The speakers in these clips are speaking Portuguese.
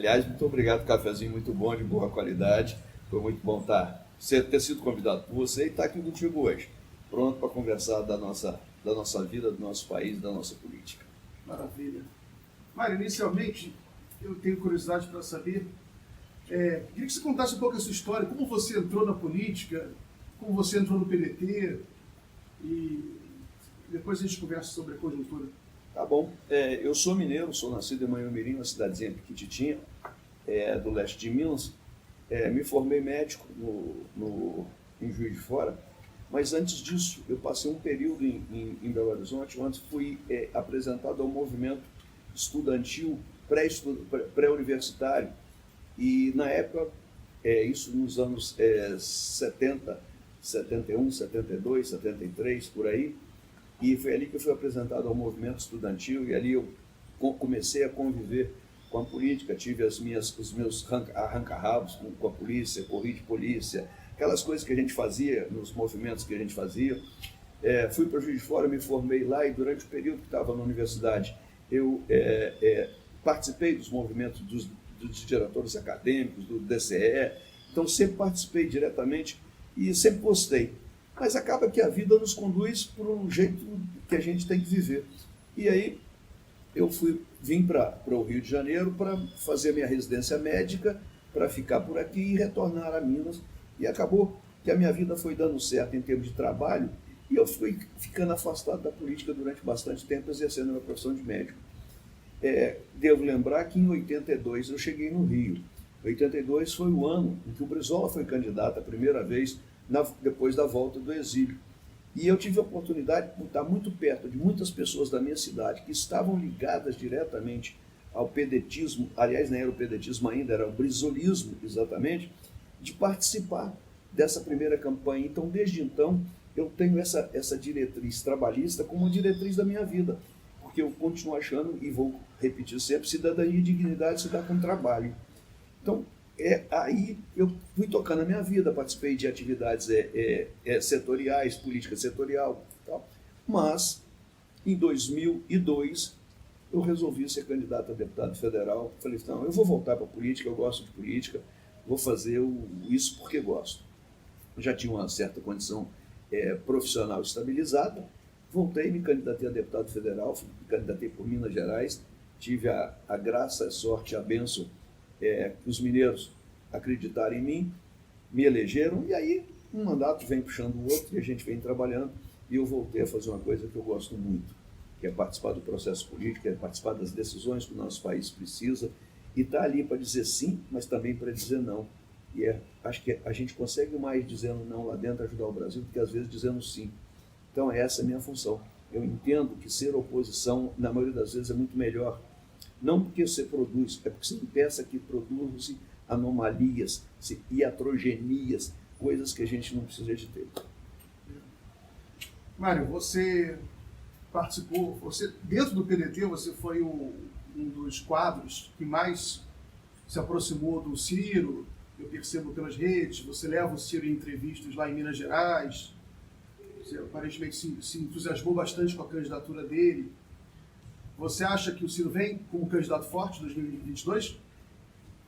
Aliás, muito obrigado, cafezinho muito bom, de boa qualidade. Foi muito bom ter sido convidado por você e estar aqui contigo hoje, pronto para conversar da nossa vida, do nosso país, da nossa política. Maravilha. Mário, inicialmente, eu tenho curiosidade para saber, queria que você contasse um pouco a sua história, como você entrou na política, como você entrou no PDT, e depois a gente conversa sobre a conjuntura. Tá bom. Eu sou mineiro, sou nascido em Manhumirim, uma cidadezinha pequititinha, do leste de Minas. Me formei médico em Juiz de Fora, mas antes disso eu passei um período em Belo Horizonte, onde fui apresentado ao movimento estudantil pré-universitário, e na época, isso nos anos 70, 71, 72, 73, por aí, e foi ali que eu fui apresentado ao movimento estudantil, e ali eu comecei a conviver com a política, tive os meus arranca-rabos com a polícia, corri de polícia, aquelas coisas que a gente fazia, nos movimentos que a gente fazia. Fui para Juiz de Fora, me formei lá, e durante o período que estava na universidade, eu participei dos movimentos dos diretores acadêmicos, do DCE, então sempre participei diretamente e sempre gostei. Mas acaba que a vida nos conduz por um jeito que a gente tem que viver. E aí eu vim para o Rio de Janeiro para fazer minha residência médica, para ficar por aqui e retornar a Minas. E acabou que a minha vida foi dando certo em termos de trabalho, e eu fui ficando afastado da política durante bastante tempo, exercendo a minha profissão de médico. Devo lembrar que em 82 eu cheguei no Rio. 82 foi o ano em que o Brizola foi candidato a primeira vez, depois da volta do exílio. E eu tive a oportunidade de estar muito perto de muitas pessoas da minha cidade que estavam ligadas diretamente ao pedetismo, aliás, não era o pedetismo ainda, era o brizolismo, exatamente, de participar dessa primeira campanha. Então, desde então, eu tenho essa diretriz trabalhista como diretriz da minha vida, porque eu continuo achando, e vou repetir sempre, cidadania e dignidade se dá com trabalho. Então, aí eu fui tocando a minha vida, participei de atividades setoriais, política setorial e tal, mas em 2002 eu resolvi ser candidato a deputado federal. Falei, não, eu vou voltar para a política, eu gosto de política, vou fazer isso porque gosto. Eu já tinha uma certa condição profissional estabilizada, voltei, me candidatei a deputado federal, me candidatei por Minas Gerais, tive a graça, a sorte, a bênção que os mineiros acreditaram em mim, me elegeram, e aí um mandato vem puxando o outro e a gente vem trabalhando, e eu voltei a fazer uma coisa que eu gosto muito, que é participar do processo político, é participar das decisões que o nosso país precisa, e estar ali para dizer sim, mas também para dizer não. E acho que a gente consegue mais dizendo não lá dentro, ajudar o Brasil, do que às vezes dizendo sim. Então essa é a minha função. Eu entendo que ser oposição, na maioria das vezes, é muito melhor. Não porque você produz, é porque você impeça que produzam-se anomalias, iatrogenias, coisas que a gente não precisa de ter. Mário, você participou, dentro do PDT, você foi um dos quadros que mais se aproximou do Ciro, eu percebo pelas redes, você leva o Ciro em entrevistas lá em Minas Gerais, você aparentemente se entusiasmou bastante com a candidatura dele. Você acha que o Ciro vem como candidato forte em 2022?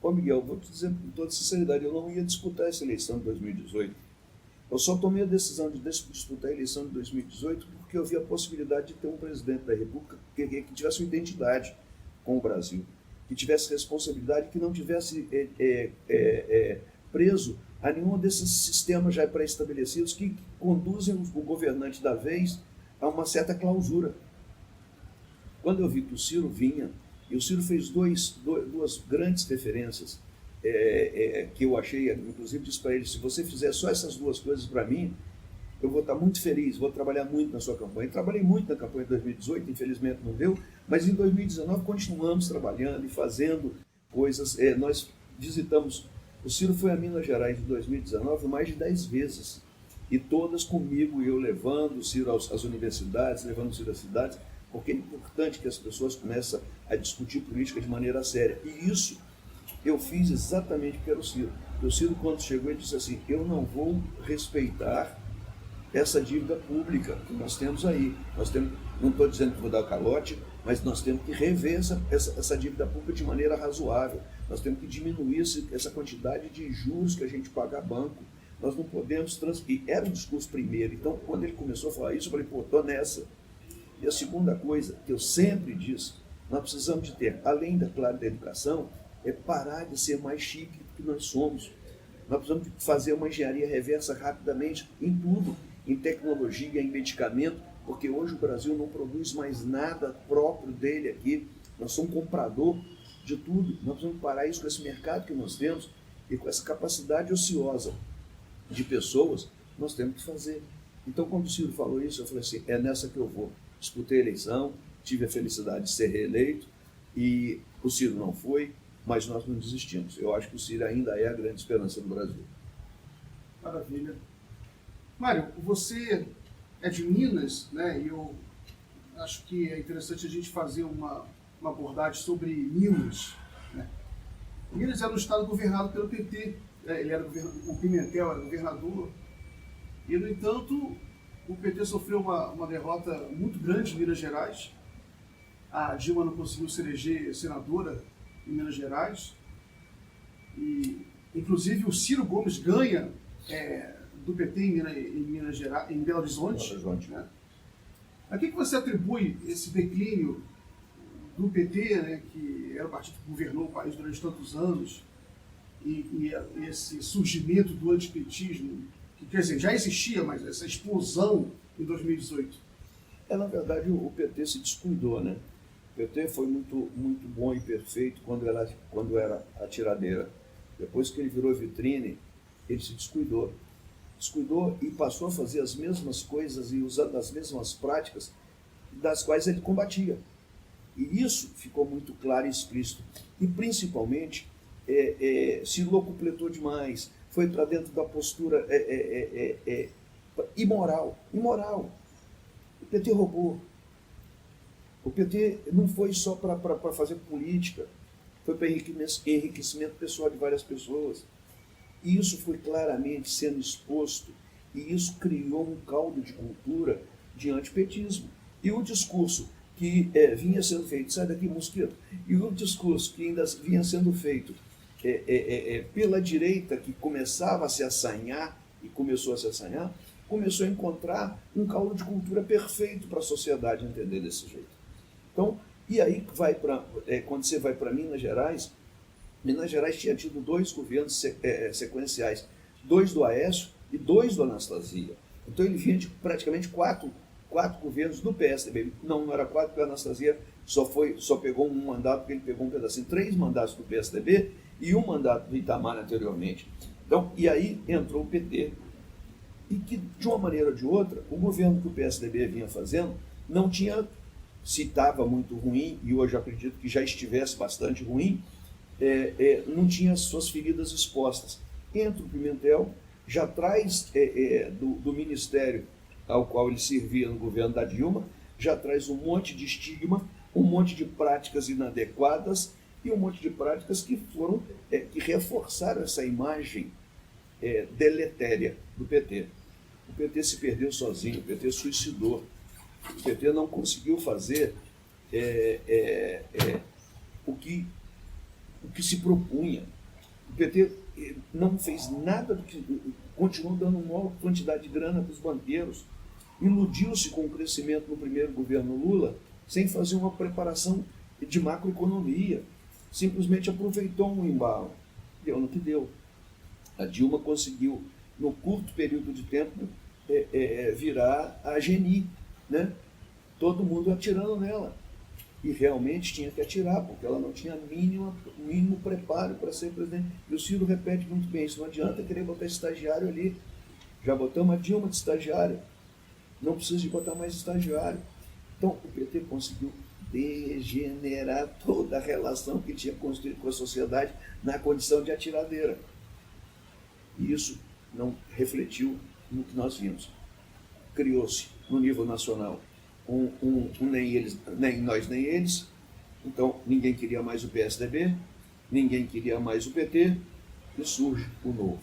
Ô Miguel, vou te dizer com toda sinceridade, eu não ia disputar essa eleição de 2018. Eu só tomei a decisão de disputar a eleição de 2018 porque eu vi a possibilidade de ter um presidente da República que tivesse uma identidade com o Brasil, que tivesse responsabilidade, que não tivesse preso a nenhum desses sistemas já pré-estabelecidos que conduzem o governante da vez a uma certa clausura. Quando eu vi que o Ciro vinha, e o Ciro fez duas grandes referências que eu achei, inclusive disse para ele, se você fizer só essas duas coisas para mim, eu vou estar muito feliz, vou trabalhar muito na sua campanha. Trabalhei muito na campanha de 2018, infelizmente não deu, mas em 2019 continuamos trabalhando e fazendo coisas. Nós visitamos, o Ciro foi a Minas Gerais em 2019 mais de 10 vezes, e todas comigo, eu levando o Ciro às universidades, levando o Ciro às cidades, porque é importante que as pessoas comecem a discutir política de maneira séria. E isso eu fiz exatamente porque era o Ciro. O Ciro, quando chegou, ele disse assim, eu não vou respeitar essa dívida pública que nós temos aí. Não estou dizendo que vou dar o calote, Mas nós temos que rever essa dívida pública de maneira razoável. Nós temos que diminuir essa quantidade de juros que a gente paga a banco. Nós não podemos transferir. Era um discurso primeiro. Então, quando ele começou a falar isso, eu falei, pô, estou nessa. E a segunda coisa que eu sempre disse, nós precisamos de ter, além da, claro, da educação, é parar de ser mais chique do que nós somos. Nós precisamos fazer uma engenharia reversa rapidamente em tudo, em tecnologia, em medicamento, porque hoje o Brasil não produz mais nada próprio dele aqui. Nós somos um comprador de tudo. Nós precisamos parar isso com esse mercado que nós temos e com essa capacidade ociosa de pessoas, nós temos que fazer. Então, quando o Ciro falou isso, eu falei assim, é nessa que eu vou. Disputei a eleição, tive a felicidade de ser reeleito e o Ciro não foi, mas nós não desistimos. Eu acho que o Ciro ainda é a grande esperança do Brasil. Maravilha. Mário, você é de Minas, né? E eu acho que é interessante a gente fazer uma abordagem sobre Minas, né? Minas era um estado governado pelo PT, né? O Pimentel era governador, e, no entanto, o PT sofreu uma derrota muito grande em Minas Gerais. A Dilma não conseguiu se eleger senadora em Minas Gerais, e, inclusive, o Ciro Gomes ganha do PT em Minas Gerais, em Belo Horizonte. Né? A que você atribui esse declínio do PT, né, que era o partido que governou o país durante tantos anos, e esse surgimento do antipetismo, que, quer dizer, já existia, mas essa explosão em 2018? Na verdade, o PT se descuidou, né? O PT foi muito, muito bom e perfeito quando era a tiradeira. Depois que ele virou vitrine, ele se descuidou. Descuidou e passou a fazer as mesmas coisas e usando as mesmas práticas das quais ele combatia. E isso ficou muito claro e explícito. E, principalmente, se locupletou demais, foi para dentro da postura imoral. O PT roubou. O PT não foi só para fazer política, foi para enriquecimento pessoal de várias pessoas. E isso foi claramente sendo exposto, e isso criou um caldo de cultura de antipetismo. E o discurso que vinha sendo feito, sai daqui, mosquito, e o discurso que ainda vinha sendo feito pela direita, que começava a se assanhar, e começou a encontrar um caldo de cultura perfeito para a sociedade entender desse jeito. Então, e aí quando você vai para Minas Gerais tinha tido 2 governos sequenciais, 2 do Aécio e 2 do Anastasia. Então ele vinha de praticamente 4 governos do PSDB. Não era 4, porque a Anastasia só pegou um mandato, porque ele pegou um pedacinho, 3 mandatos do PSDB e 1 mandato do Itamar anteriormente. Então, e aí entrou o PT. E que, de uma maneira ou de outra, o governo que o PSDB vinha fazendo não tinha, se estava muito ruim, e hoje acredito que já estivesse bastante ruim, não tinha as suas feridas expostas. Entra o Pimentel, já traz do ministério ao qual ele servia no governo da Dilma, já traz um monte de estigma, um monte de práticas inadequadas e um monte de práticas que que reforçaram essa imagem deletéria do PT. O PT se perdeu sozinho, o PT suicidou, o PT não conseguiu fazer o que se propunha. O PT não fez nada do que continuou dando uma maior quantidade de grana para os banqueiros, iludiu-se com o crescimento no primeiro governo Lula, sem fazer uma preparação de macroeconomia, simplesmente aproveitou um embalo, deu no que deu. A Dilma conseguiu, no curto período de tempo, virar a geni, né? Todo mundo atirando nela. E realmente tinha que atirar, porque ela não tinha mínimo preparo para ser presidente. E o Ciro repete muito bem, isso não adianta querer botar estagiário ali. Já botamos a Dilma de estagiário, não precisa de botar mais estagiário. Então o PT conseguiu degenerar toda a relação que tinha construído com a sociedade na condição de atiradeira. E isso não refletiu no que nós vimos. Criou-se, no nível nacional, nem nós nem eles. Então ninguém queria mais o PSDB, ninguém queria mais o PT, e surge o novo.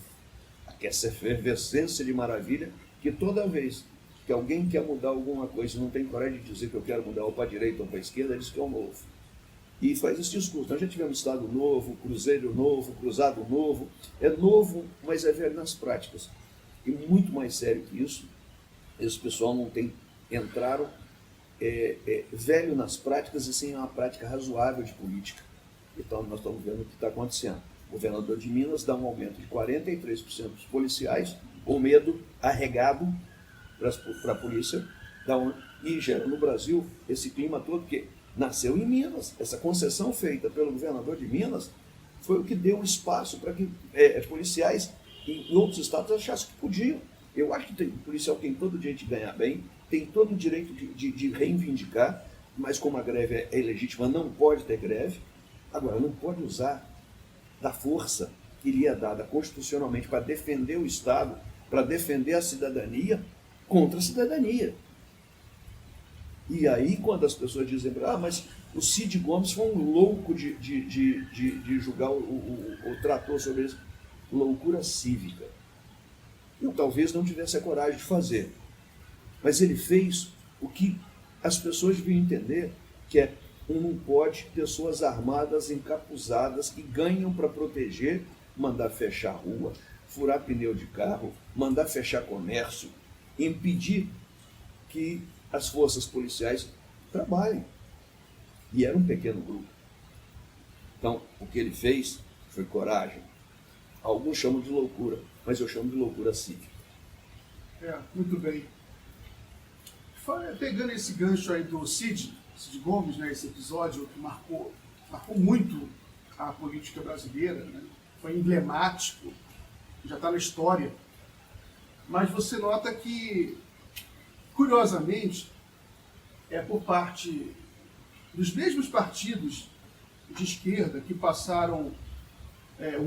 Essa efervescência de maravilha que toda vez que alguém quer mudar alguma coisa e não tem coragem de dizer que eu quero mudar ou para a direita ou para a esquerda, diz que é o novo. E faz esse discurso. Nós já tivemos Estado novo, Cruzeiro novo, Cruzado novo. É novo, mas é velho nas práticas. E muito mais sério que isso, esse pessoal não tem, entraram velho nas práticas e sem uma prática razoável de política. Então nós estamos vendo o que está acontecendo. O governador de Minas dá um aumento de 43% dos policiais, com medo arregado para a polícia, e gera no Brasil esse clima todo, porque nasceu em Minas. Essa concessão feita pelo governador de Minas foi o que deu espaço para que policiais em outros estados achassem que podiam. Eu acho que o policial tem todo o direito de ganhar bem, tem todo o direito de reivindicar, mas como a greve é ilegítima, não pode ter greve. Agora, não pode usar da força que lhe é dada constitucionalmente para defender o Estado, para defender a cidadania, contra a cidadania. E aí, quando as pessoas dizem, mas o Cid Gomes foi um louco de julgar o trator sobre isso, loucura cívica. Eu talvez não tivesse a coragem de fazer, mas ele fez o que as pessoas deviam entender, que é não pode pessoas armadas, encapuzadas, que ganham para proteger, mandar fechar rua, furar pneu de carro, mandar fechar comércio, impedir que as forças policiais trabalhem. E era um pequeno grupo. Então, o que ele fez foi coragem. Alguns chamam de loucura, mas eu chamo de loucura cívica. Muito bem. Pegando esse gancho aí do Cid Gomes, né, esse episódio que marcou muito a política brasileira, né? Foi emblemático, já está na história. Mas você nota que, curiosamente, por parte dos mesmos partidos de esquerda que passaram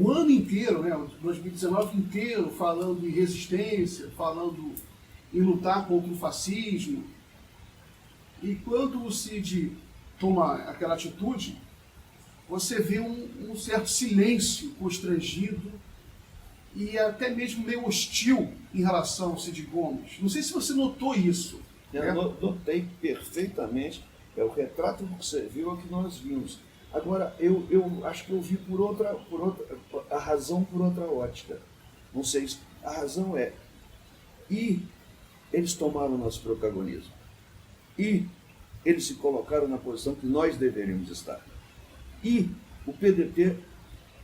o ano inteiro, né, o 2019 inteiro, falando em resistência, falando em lutar contra o fascismo. E quando o Cid toma aquela atitude, você vê um certo silêncio constrangido e até mesmo meio hostil em relação ao Cid Gomes. Não sei se você notou isso. Eu notei perfeitamente. É o retrato do que você viu, é o que nós vimos. Agora, eu acho que eu vi a razão por outra ótica. Não sei se a razão e eles tomaram o nosso protagonismo. E eles se colocaram na posição que nós deveríamos estar. E o PDT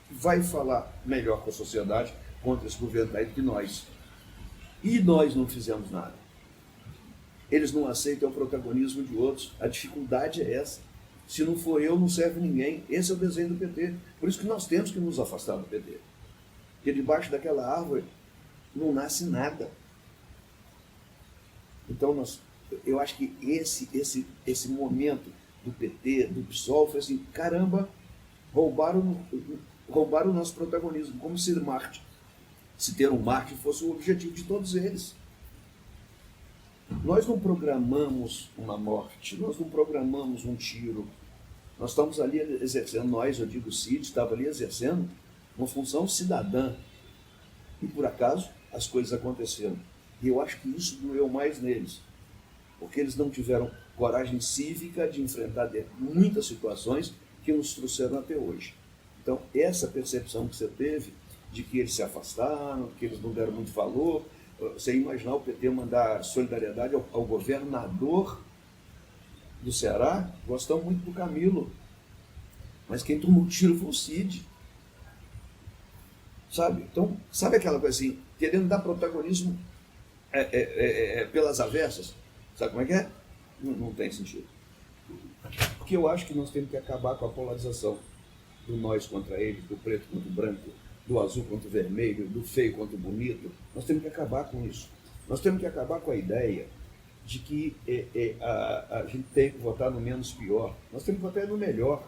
vai falar melhor com a sociedade contra esse governo daí que nós. E nós não fizemos nada. Eles não aceitam o protagonismo de outros. A dificuldade é essa. Se não for eu, não serve ninguém. Esse é o desenho do PT. Por isso que nós temos que nos afastar do PT. Porque debaixo daquela árvore não nasce nada. Então, eu acho que esse momento do PT, do PSOL, foi assim, caramba, roubaram o nosso protagonismo, como se ter um Marte fosse o objetivo de todos eles. Nós não programamos uma morte, nós não programamos um tiro. Nós estamos ali exercendo, eu digo o Cid, estava ali exercendo uma função cidadã. E por acaso as coisas aconteceram. E eu acho que isso doeu mais neles, porque eles não tiveram coragem cívica de enfrentar muitas situações que nos trouxeram até hoje. Então, essa percepção que você teve de que eles se afastaram, que eles não deram muito valor, você imaginar o PT mandar solidariedade ao governador do Ceará, gostamos muito do Camilo, mas quem tomou o tiro foi o Cid. Sabe? Então, sabe aquela coisa assim, querendo dar protagonismo pelas avessas? Sabe como é que é? Não tem sentido. Porque eu acho que nós temos que acabar com a polarização do nós contra ele, do preto contra o branco, do azul contra o vermelho, do feio contra o bonito. Nós temos que acabar com isso. Nós temos que acabar com a ideia de que a gente tem que votar no menos pior. Nós temos que votar no melhor.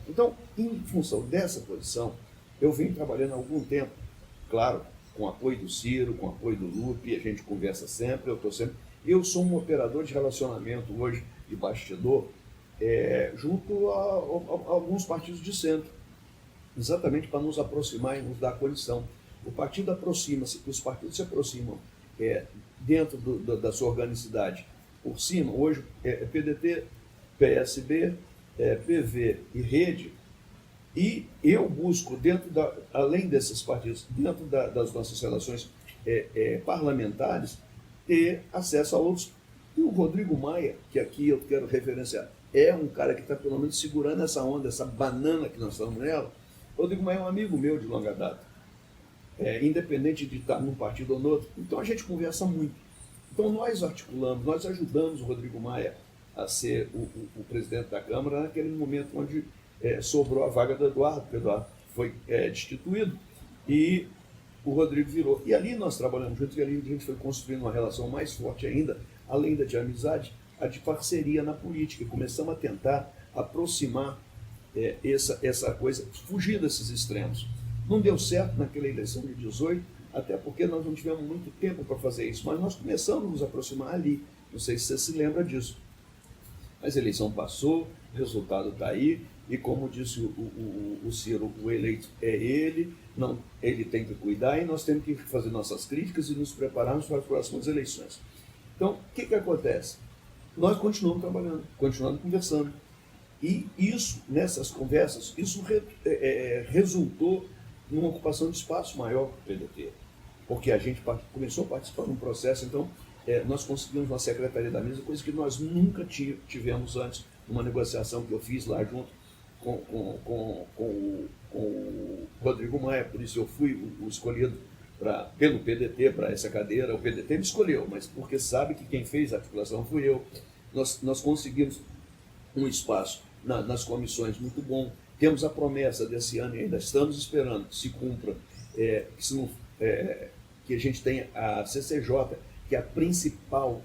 Então, em função dessa posição, eu venho trabalhando há algum tempo, claro, com o apoio do Ciro, com o apoio do Lupe, a gente conversa sempre, eu sou um operador de relacionamento hoje, de bastidor, junto a alguns partidos de centro, exatamente para nos aproximar e nos dar condição. O partido aproxima-se, os partidos se aproximam dentro da sua organicidade por cima, hoje PDT, PSB, PV e Rede, e eu busco, além desses partidos, dentro das nossas relações parlamentares, ter acesso a outros. E o Rodrigo Maia, que aqui eu quero referenciar, é um cara que está pelo menos segurando essa onda, essa banana que nós estamos nela. O Rodrigo Maia é um amigo meu de longa data, independente de estar num partido ou no outro. Então a gente conversa muito. Então nós articulamos, nós ajudamos o Rodrigo Maia a ser o presidente da Câmara naquele momento onde sobrou a vaga do Eduardo, porque o Eduardo foi destituído e o Rodrigo virou. E ali nós trabalhamos juntos, e ali a gente foi construindo uma relação mais forte ainda, além da de amizade, a de parceria na política. E começamos a tentar aproximar essa coisa, fugir desses extremos. Não deu certo naquela eleição de 18, até porque nós não tivemos muito tempo para fazer isso, mas nós começamos a nos aproximar ali. Não sei se você se lembra disso. Mas a eleição passou, o resultado está aí, e como disse o Ciro, o eleito é ele, não, ele tem que cuidar, e nós temos que fazer nossas críticas e nos prepararmos para as próximas eleições. Então, o que acontece? Nós continuamos trabalhando, continuamos conversando. E isso, nessas conversas, isso resultou numa ocupação de espaço maior para o PDT. Porque a gente começou a participar de um processo, então nós conseguimos uma secretaria da mesa, coisa que nós nunca tivemos antes, uma negociação que eu fiz lá junto com o Rodrigo Maia, por isso eu fui o escolhido pelo PDT para essa cadeira. O PDT me escolheu, mas porque sabe que quem fez a articulação fui eu. Nós conseguimos um espaço nas comissões muito bom. Temos a promessa desse ano e ainda estamos esperando que se cumpra, que a gente tenha a CCJ, que é a principal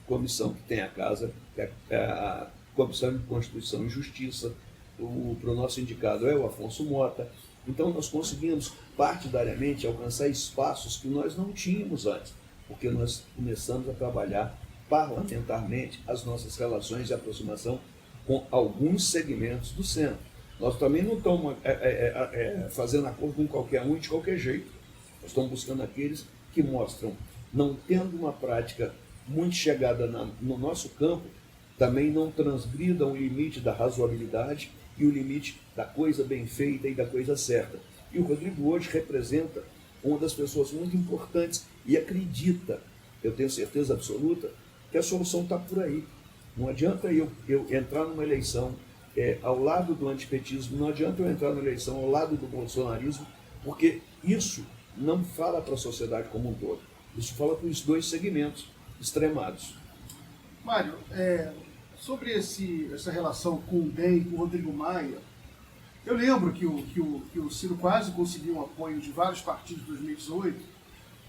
comissão que tem a casa, que é a Comissão de Constituição e Justiça. Para o nosso indicado é o Afonso Mota. Então nós conseguimos partidariamente alcançar espaços que nós não tínhamos antes, porque nós começamos a trabalhar parlamentarmente as nossas relações de aproximação com alguns segmentos do centro. Nós também não estamos fazendo acordo com qualquer um e de qualquer jeito. Nós estamos buscando aqueles que mostram, não tendo uma prática muito chegada no nosso campo, também não transgridam o limite da razoabilidade e o limite da coisa bem feita e da coisa certa. E o Rodrigo hoje representa uma das pessoas muito importantes e acredita, eu tenho certeza absoluta, que a solução está por aí. Não adianta eu entrar numa eleição ao lado do antipetismo, não adianta eu entrar numa eleição ao lado do bolsonarismo, porque isso não fala para a sociedade como um todo. Isso fala para os dois segmentos extremados. Mário, sobre essa relação com o DEM e com o Rodrigo Maia, eu lembro que o Ciro quase conseguiu um apoio de vários partidos em 2018.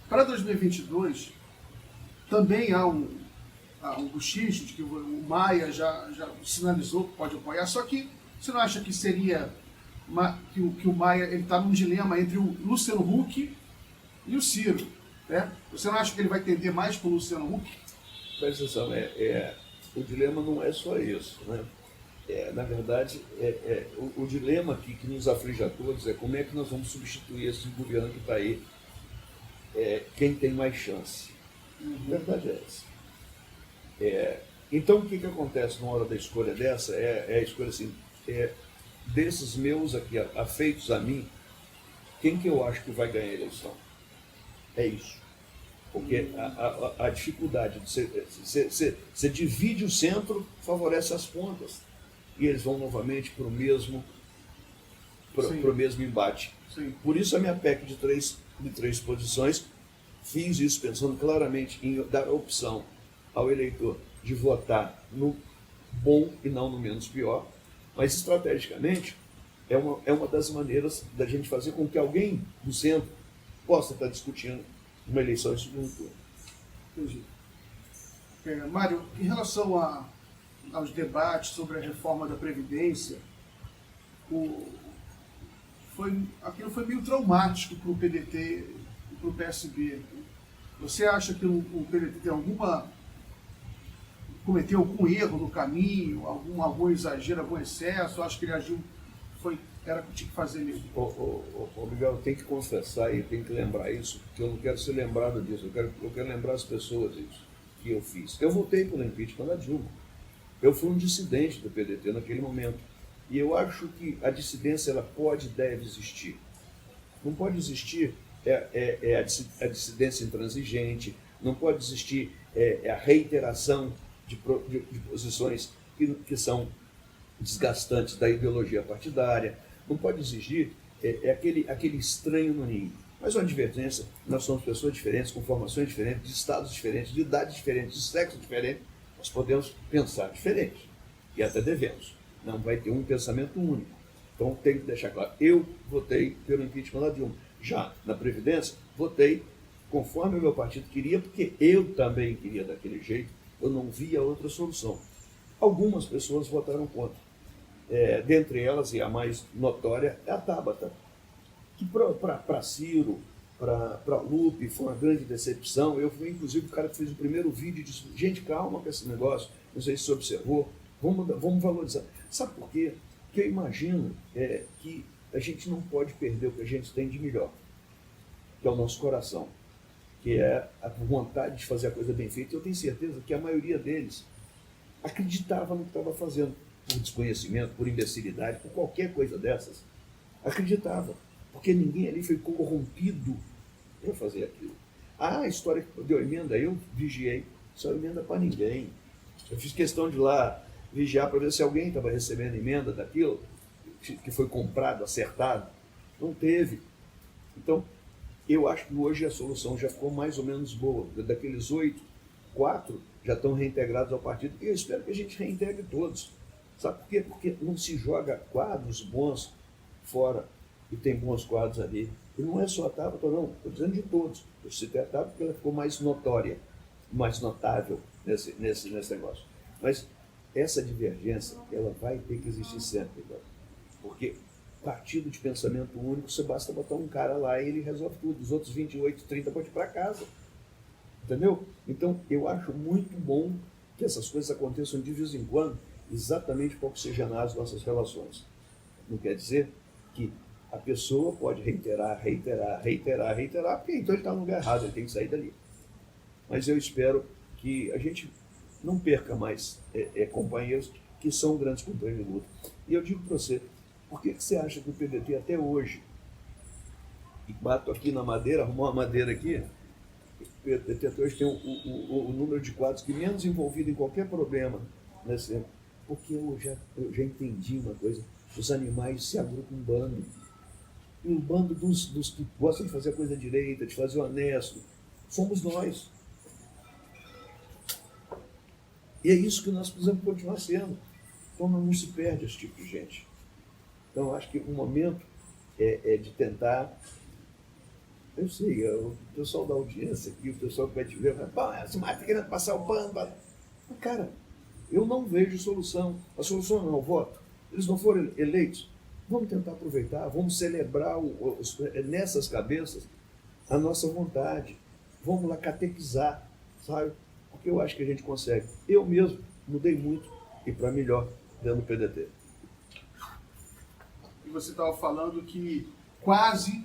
Para 2022, também há um bochicho de que o Maia já sinalizou que pode apoiar, só que você não acha que seria que o Maia está num dilema entre o Luciano Huck e o Ciro, né? Você não acha que ele vai tender mais para o Luciano Huck? Presta atenção, o dilema não é só isso, né? Na verdade, o dilema que nos aflige a todos é como é que nós vamos substituir esse governo que está aí, quem tem mais chance. A verdade é essa. Então, o que acontece na hora da escolha dessa? É a escolha assim, desses meus aqui, afeitos a mim, quem que eu acho que vai ganhar a eleição? É isso. Porque a dificuldade de você divide o centro, favorece as pontas. E eles vão novamente para o mesmo embate. Sim. Por isso a minha PEC de três posições, fiz isso pensando claramente em dar a opção ao eleitor de votar no bom e não no menos pior, mas estrategicamente é uma das maneiras da gente fazer com que alguém do centro possa estar discutindo uma eleição em segundo turno. Entendi. Mário, em relação aos debates sobre a reforma da Previdência, aquilo foi meio traumático para o PDT e para o PSB. Você acha que o PDT cometeu algum erro no caminho, algum exagero, algum excesso? Acho que ele agiu, foi era o que tinha que fazer mesmo. Miguel, eu tenho que confessar e tenho que lembrar isso, porque eu não quero ser lembrado disso, eu quero lembrar as pessoas isso que eu fiz. Eu votei pelo impeachment da Dilma. Eu fui um dissidente do PDT naquele momento. E eu acho que a dissidência ela pode e deve existir. Não pode existir a dissidência intransigente, não pode existir a reiteração de posições que são desgastantes da ideologia partidária, não pode exigir aquele estranho no ninho. Mas uma advertência, nós somos pessoas diferentes, com formações diferentes, de estados diferentes, de idades diferentes, de sexo diferente, nós podemos pensar diferente, e até devemos. Não vai ter um pensamento único. Então tem que deixar claro, eu votei pelo impeachment da Dilma. Já na Previdência, votei conforme o meu partido queria, porque eu também queria daquele jeito, eu não via outra solução. Algumas pessoas votaram contra. Dentre elas, e a mais notória, é a Tabata, que para Ciro, para Lupe, foi uma grande decepção. Eu fui, inclusive, o cara que fez o primeiro vídeo e disse, gente, calma com esse negócio, não sei se você observou, vamos valorizar. Sabe por quê? Porque eu imagino que a gente não pode perder o que a gente tem de melhor, que é o nosso coração, que é a vontade de fazer a coisa bem feita. Eu tenho certeza que a maioria deles acreditava no que estava fazendo, por desconhecimento, por imbecilidade, por qualquer coisa dessas. Acreditava, porque ninguém ali foi corrompido para fazer aquilo. A história que deu emenda, eu vigiei, só emenda para ninguém. Eu fiz questão de ir lá vigiar para ver se alguém estava recebendo emenda daquilo, que foi comprado, acertado. Não teve. Então, eu acho que hoje a solução já ficou mais ou menos boa. Daqueles 8, 4 já estão reintegrados ao partido, e eu espero que a gente reintegre todos. Sabe por quê? Porque não se joga quadros bons fora, e tem bons quadros ali. E não é só a Tabata, não, estou dizendo de todos. Eu citei a Tabata porque ela ficou mais notória, mais notável nesse negócio. Mas essa divergência, ela vai ter que existir sempre, porque partido de pensamento único, você basta botar um cara lá e ele resolve tudo. Os outros 28, 30 podem ir para casa. Entendeu? Então, eu acho muito bom que essas coisas aconteçam de vez em quando, exatamente para oxigenar as nossas relações. Não quer dizer que a pessoa pode reiterar, porque então ele está no lugar errado, ele tem que sair dali. Mas eu espero que a gente não perca mais companheiros que são grandes companheiros de luta. E eu digo para você, por que você acha que o PDT até hoje, e bato aqui na madeira, arrumou uma madeira aqui, o PDT até hoje tem o número de quadros que menos envolvido em qualquer problema, porque eu já entendi uma coisa, os animais se agrupam um bando, e um bando dos que gostam de fazer a coisa direita, de fazer o honesto, somos nós. E é isso que nós precisamos continuar sendo. Então não se perde esse tipo de gente. Então eu acho que o momento é de tentar. Eu sei, o pessoal da audiência aqui, o pessoal que vai te ver, vai, esse Mato está querendo passar o pano. Mas, cara, eu não vejo solução. A solução não é o voto. Eles não foram eleitos. Vamos tentar aproveitar, vamos celebrar nessas cabeças a nossa vontade. Vamos lá catequizar, sabe? Porque eu acho que a gente consegue. Eu mesmo mudei muito e para melhor dentro do PDT. E você estava falando que quase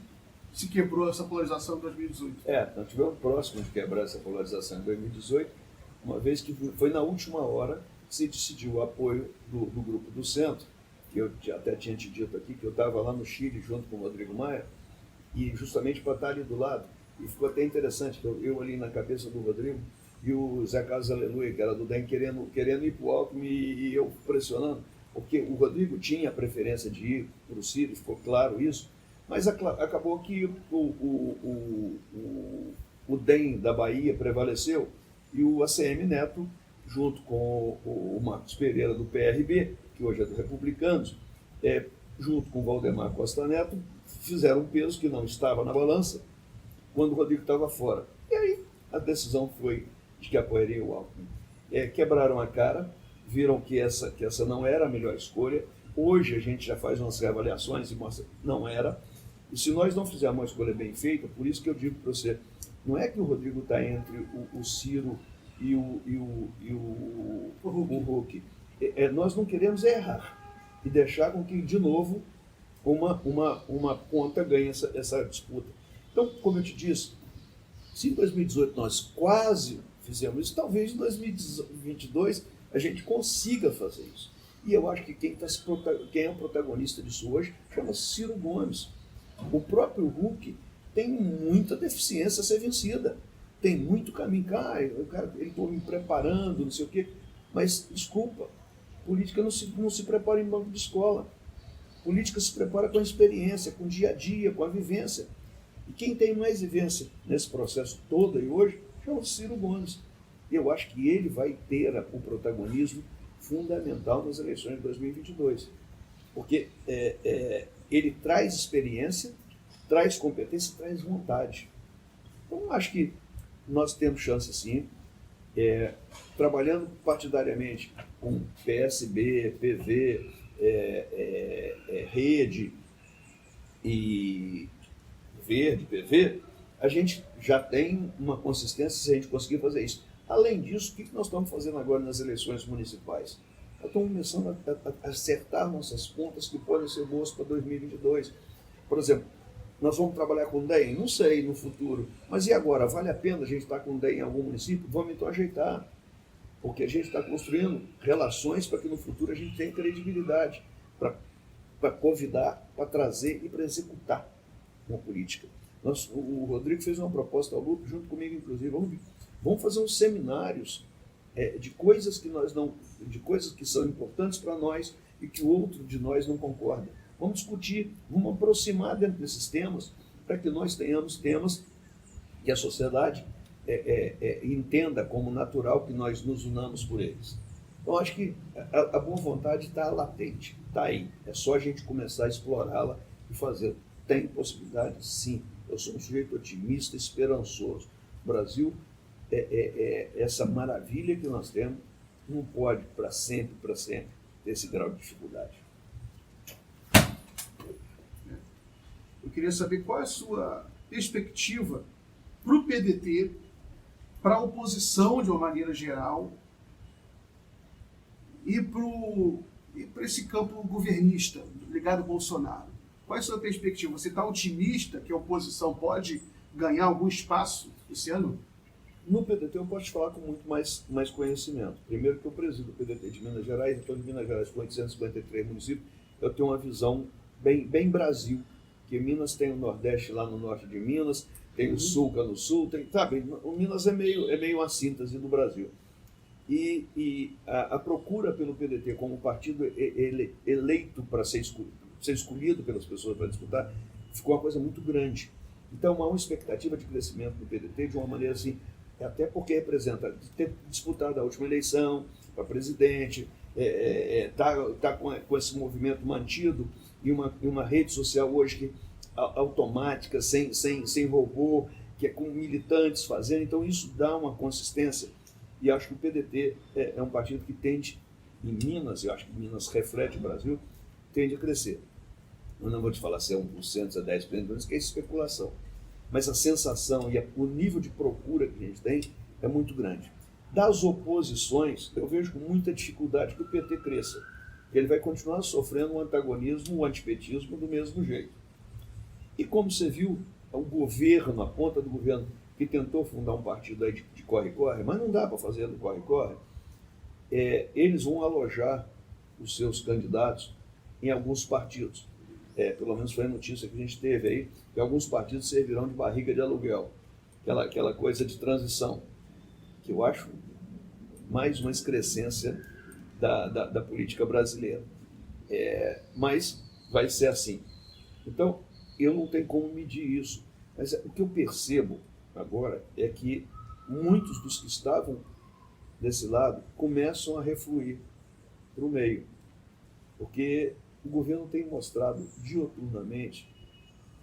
se quebrou essa polarização em 2018. Nós tivemos próximo de quebrar essa polarização em 2018, uma vez que foi na última hora que se decidiu o apoio do grupo do Centro, que eu até tinha te dito aqui, que eu estava lá no Chile junto com o Rodrigo Maia, e justamente para estar ali do lado. E ficou até interessante, eu ali na cabeça do Rodrigo, e o Zé Carlos Aleluia, que era do DEM, querendo ir para o Alckmin e eu pressionando, porque o Rodrigo tinha a preferência de ir para o Ciro, ficou claro isso, mas acabou que o DEM da Bahia prevaleceu e o ACM Neto, junto com o Marcos Pereira do PRB, que hoje é do Republicanos, junto com o Valdemar Costa Neto, fizeram um peso que não estava na balança quando o Rodrigo estava fora. E aí a decisão foi de que apoiaria o Alckmin. Quebraram a cara, viram que essa não era a melhor escolha. Hoje a gente já faz umas reavaliações e mostra que não era. E se nós não fizermos uma escolha bem feita, por isso que eu digo para você, não é que o Rodrigo está entre o Ciro e o Huck. Nós não queremos errar e deixar com que, de novo, uma ponta ganha essa disputa. Então, como eu te disse, se em 2018 nós quase fizemos isso, talvez em 2022 a gente consiga fazer isso. E eu acho que quem é o protagonista disso hoje chama-se Ciro Gomes. O próprio Huck tem muita deficiência a ser vencida. Tem muito caminho. Ele está me preparando, não sei o quê. Mas, desculpa, política não se prepara em banco de escola. Política se prepara com a experiência, com o dia a dia, com a vivência. E quem tem mais vivência nesse processo todo aí hoje chama-se Ciro Gomes. E eu acho que ele vai ter o protagonismo fundamental nas eleições de 2022. Porque ele traz experiência, traz competência, traz vontade. Então, acho que nós temos chance, sim, trabalhando partidariamente com PSB, PV, Rede e Verde, PV, a gente já tem uma consistência se a gente conseguir fazer isso. Além disso, o que nós estamos fazendo agora nas eleições municipais? Nós estamos começando a acertar nossas contas que podem ser boas para 2022. Por exemplo, nós vamos trabalhar com DEM? Não sei, no futuro. Mas e agora? Vale a pena a gente estar com DEM em algum município? Vamos então ajeitar. Porque a gente está construindo relações para que no futuro a gente tenha credibilidade para convidar, para trazer e para executar uma política. O Rodrigo fez uma proposta ao Lupe, junto comigo, inclusive. Vamos fazer uns seminários de coisas que são importantes para nós e que o outro de nós não concorda. Vamos discutir, vamos aproximar dentro desses temas para que nós tenhamos temas que a sociedade entenda como natural que nós nos unamos por eles. Então, acho que a boa vontade está latente, está aí. É só a gente começar a explorá-la e fazer. Tem possibilidade? Sim. Eu sou um sujeito otimista, esperançoso. O Brasil essa maravilha que nós temos não pode, para sempre, ter esse grau de dificuldade. Eu queria saber qual é a sua perspectiva para o PDT, para a oposição de uma maneira geral e para esse campo governista ligado ao Bolsonaro. Qual é a sua perspectiva? Você está otimista que a oposição pode ganhar algum espaço esse ano? No PDT eu posso te falar com muito mais conhecimento. Primeiro que eu presido o PDT de Minas Gerais, então de Minas Gerais com 853 municípios, eu tenho uma visão bem Brasil, que Minas tem o Nordeste lá no norte de Minas, tem o Sul cá no Sul, o Minas é meio uma síntese do Brasil. E a procura pelo PDT como partido eleito para ser escolhido pelas pessoas para disputar, ficou uma coisa muito grande. Então há uma expectativa de crescimento do PDT de uma maneira assim, até porque representa ter disputado a última eleição para presidente, tá com esse movimento mantido e uma rede social hoje que automática, sem robô, que é com militantes fazendo, então isso dá uma consistência. E acho que o PDT é um partido que tende, em Minas, eu acho que Minas reflete o Brasil, tende a crescer. Eu não vou te falar se é 1%, se é 10%, que é especulação. Mas a sensação e o nível de procura que a gente tem é muito grande. Das oposições, eu vejo com muita dificuldade que o PT cresça. Ele vai continuar sofrendo um antagonismo, um antipetismo do mesmo jeito. E como você viu, o governo, a ponta do governo, que tentou fundar um partido aí de corre-corre, mas não dá para fazer do corre-corre, eles vão alojar os seus candidatos em alguns partidos. Pelo menos foi a notícia que a gente teve aí, que alguns partidos servirão de barriga de aluguel, aquela coisa de transição, que eu acho mais uma excrescência da política brasileira. Mas vai ser assim. Então, eu não tenho como medir isso, mas o que eu percebo agora é que muitos dos que estavam desse lado começam a refluir para o meio, porque o governo tem mostrado dioturnamente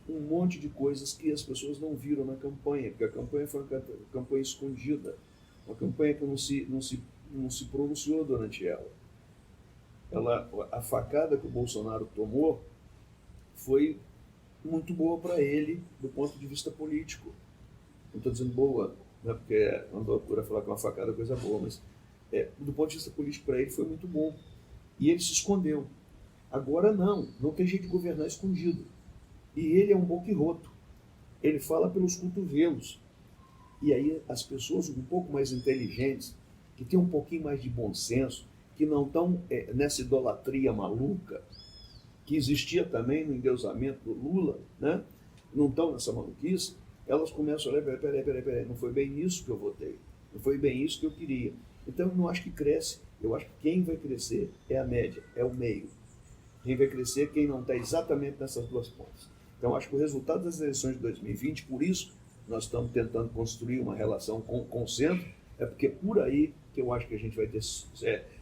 um monte de coisas que as pessoas não viram na campanha, porque a campanha foi uma campanha escondida, uma campanha que não se pronunciou durante ela. A facada que o Bolsonaro tomou foi muito boa para ele do ponto de vista político. Não estou dizendo boa, né, porque é uma loucura falar que uma facada é coisa boa, mas do ponto de vista político para ele foi muito bom. E ele se escondeu. Agora não tem jeito de governar escondido. E ele é um boquirroto. Ele fala pelos cotovelos. E aí as pessoas um pouco mais inteligentes, que têm um pouquinho mais de bom senso, que não estão nessa idolatria maluca, que existia também no endeusamento do Lula, né? Não estão nessa maluquice, elas começam a olhar, peraí, não foi bem isso que eu votei, não foi bem isso que eu queria. Então eu não acho que cresce, eu acho que quem vai crescer é a média, é o meio. Quem vai crescer é quem não está exatamente nessas duas pontas. Então eu acho que o resultado das eleições de 2020, por isso nós estamos tentando construir uma relação com o centro, é porque por aí que eu acho que a gente vai ter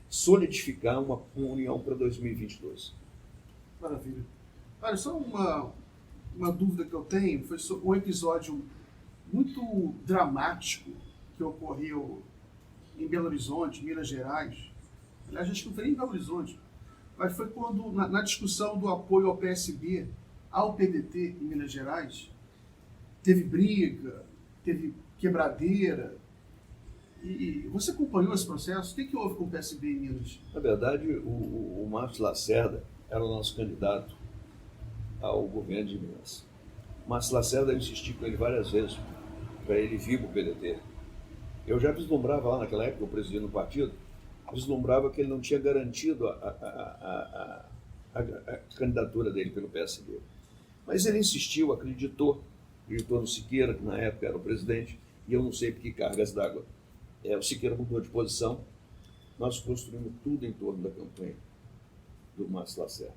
solidificar uma união para 2022. Maravilha. Olha, só uma dúvida que eu tenho, foi sobre um episódio muito dramático que ocorreu em Belo Horizonte, Minas Gerais. Aliás, acho que não foi nem em Belo Horizonte, mas foi quando, na discussão do apoio ao PSB, ao PDT em Minas Gerais, teve briga, teve quebradeira. E você acompanhou esse processo? O que houve com o PSB em Minas? Na verdade, o Márcio Lacerda era o nosso candidato ao governo de Minas. O Márcio Lacerda, eu insisti com ele várias vezes para ele vir para o PDT. Eu já vislumbrava lá naquela época, eu presidia no partido, vislumbrava que ele não tinha garantido a candidatura dele pelo PSB. Mas ele insistiu, acreditou no Siqueira, que na época era o presidente, e eu não sei por que cargas d'água. O Siqueira mudou de posição, nós construímos tudo em torno da campanha do Márcio Lacerda.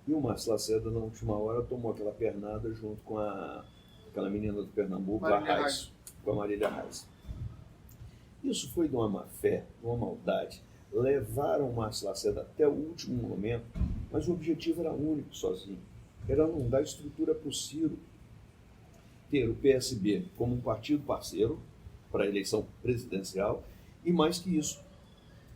E o Márcio Lacerda, na última hora, tomou aquela pernada junto com aquela menina do Pernambuco, a Reis, com a Marília Reis. Isso foi de uma má fé, de uma maldade. Levaram o Márcio Lacerda até o último momento, mas o objetivo era único, sozinho. Era não dar estrutura para o Ciro ter o PSB como um partido parceiro para a eleição presidencial e, mais que isso,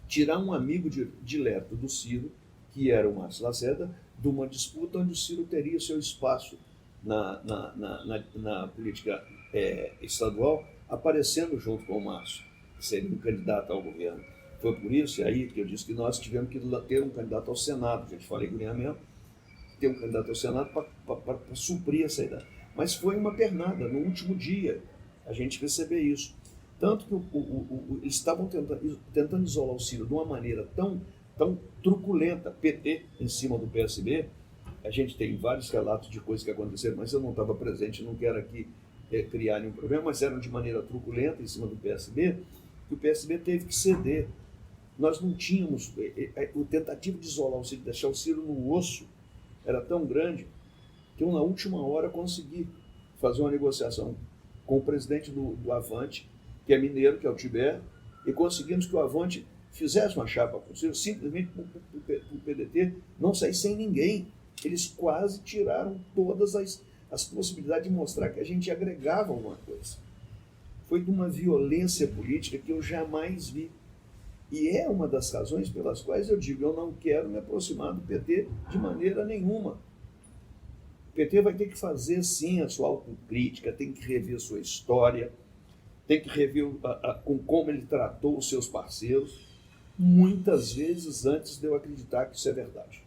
tirar um amigo direto do Ciro, que era o Márcio Lacerda, de uma disputa onde o Ciro teria seu espaço na política estadual, aparecendo junto com o Márcio, que seria um candidato ao governo. Foi por isso aí que eu disse que nós tivemos que ter um candidato ao Senado, já te falei com o mesmo, ter um candidato ao Senado para suprir essa ideia. Mas foi uma pernada, no último dia, a gente receber isso. Tanto que eles estavam tentando isolar o Ciro de uma maneira tão truculenta, PT em cima do PSB. A gente tem vários relatos de coisas que aconteceram, mas eu não estava presente, não quero aqui criar nenhum problema, mas eram de maneira truculenta em cima do PSB, que o PSB teve que ceder. Nós não tínhamos, o tentativo de isolar o Ciro, deixar o Ciro no osso, era tão grande que eu, na última hora, consegui fazer uma negociação com o presidente do Avante, que é mineiro, que é o Tiber, e conseguimos que o Avante fizesse uma chapa com o Ciro, simplesmente para o PDT não sair sem ninguém. Eles quase tiraram todas as possibilidades de mostrar que a gente agregava alguma coisa. Foi de uma violência política que eu jamais vi. E é uma das razões pelas quais eu digo, eu não quero me aproximar do PT de maneira nenhuma. O PT vai ter que fazer, sim, a sua autocrítica, tem que rever a sua história, tem que rever com como ele tratou os seus parceiros, muitas vezes antes de eu acreditar que isso é verdade.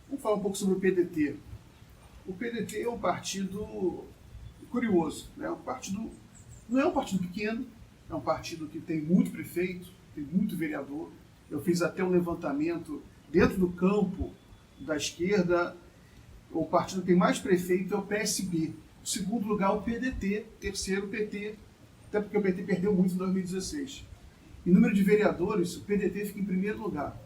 Vamos falar um pouco sobre o PDT. O PDT é um partido curioso, né? Não é um partido pequeno, é um partido que tem muito prefeito, tem muito vereador. Eu fiz até um levantamento dentro do campo da esquerda. O partido que tem mais prefeito é o PSB. O segundo lugar, o PDT. Terceiro, o PT. Até porque o PT perdeu muito em 2016. Em número de vereadores, o PDT fica em primeiro lugar.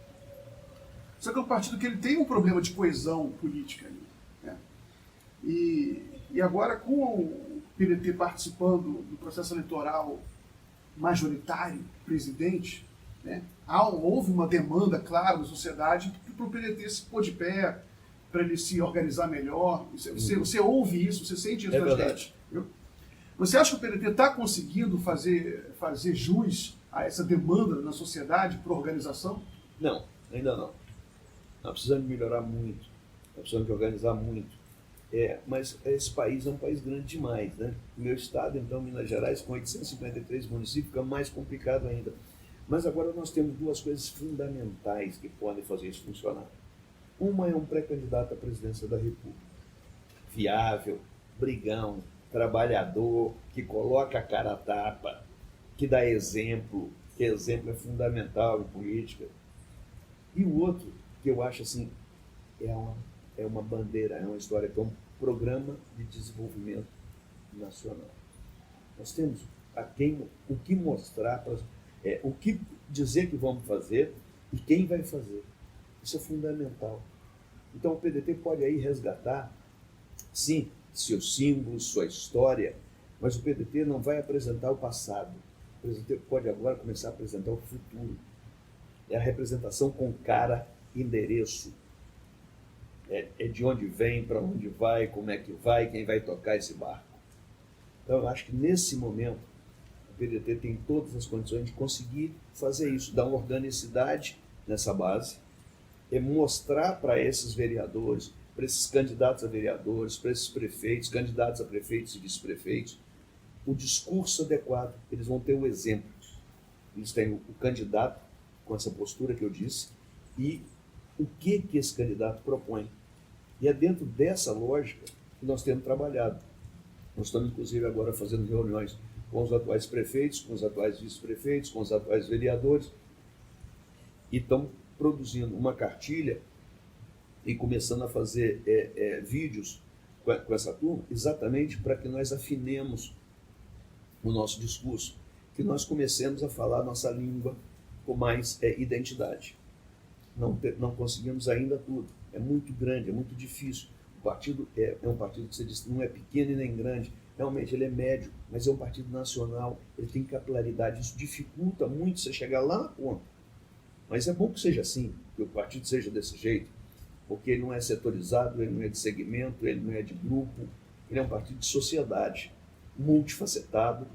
Só que é um partido que ele tem um problema de coesão política ali, né? E agora, com o PDT participando do processo eleitoral majoritário, presidente, né, houve uma demanda clara da sociedade para o PDT se pôr de pé, para ele se organizar melhor. Você ouve isso, você sente isso na gente. Você acha que o PDT está conseguindo fazer jus a essa demanda na sociedade por organização? Não, ainda não. Nós precisamos melhorar muito, nós precisamos de organizar muito. Mas esse país é um país grande demais, né? O meu estado, então, Minas Gerais, com 853 municípios, fica mais complicado ainda. Mas agora nós temos duas coisas fundamentais que podem fazer isso funcionar. Uma é um pré-candidato à presidência da República, viável, brigão, trabalhador, que coloca a cara a tapa, que dá exemplo, que exemplo é fundamental em política. E o outro, que eu acho assim, é uma bandeira, é uma história, que é um programa de desenvolvimento nacional. Nós temos o que mostrar, o que dizer que vamos fazer e quem vai fazer. Isso é fundamental. Então o PDT pode aí resgatar, sim, seus símbolos, sua história, mas o PDT não vai apresentar o passado. O PDT pode agora começar a apresentar o futuro. É a representação com cara, endereço. É de onde vem, para onde vai, como é que vai, quem vai tocar esse barco. Então eu acho que nesse momento o PDT tem todas as condições de conseguir fazer isso, dar uma organicidade nessa base, mostrar para esses vereadores, para esses candidatos a vereadores, para esses prefeitos, candidatos a prefeitos e vice-prefeitos, o discurso adequado. Eles vão ter o exemplo. Eles têm o candidato com essa postura que eu disse e o que esse candidato propõe. E é dentro dessa lógica que nós temos trabalhado. Nós estamos, inclusive, agora fazendo reuniões com os atuais prefeitos, com os atuais vice-prefeitos, com os atuais vereadores, e estamos produzindo uma cartilha e começando a fazer vídeos com essa turma, exatamente para que nós afinemos o nosso discurso, que nós comecemos a falar a nossa língua com mais identidade. Não conseguimos ainda tudo, é muito grande, é muito difícil. O partido é um partido que você disse, não é pequeno e nem grande, realmente ele é médio, mas é um partido nacional, ele tem capilaridade, isso dificulta muito você chegar lá na ponta. Mas é bom que seja assim, que o partido seja desse jeito, porque ele não é setorizado, ele não é de segmento, ele não é de grupo, ele é um partido de sociedade, multifacetado,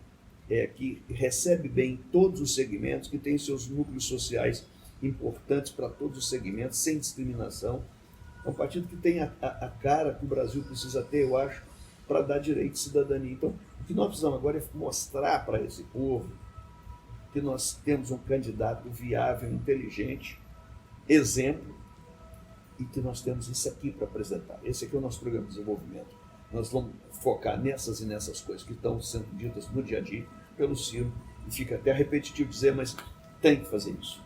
que recebe bem todos os segmentos, que tem seus núcleos sociais importantes para todos os segmentos, sem discriminação. É um partido que tem a cara que o Brasil precisa ter, eu acho, para dar direito e cidadania. Então, o que nós precisamos agora é mostrar para esse povo que nós temos um candidato viável, inteligente, exemplo, e que nós temos isso aqui para apresentar. Esse aqui é o nosso programa de desenvolvimento. Nós vamos focar nessas e nessas coisas que estão sendo ditas no dia a dia pelo Ciro, e fica até repetitivo dizer, mas tem que fazer isso.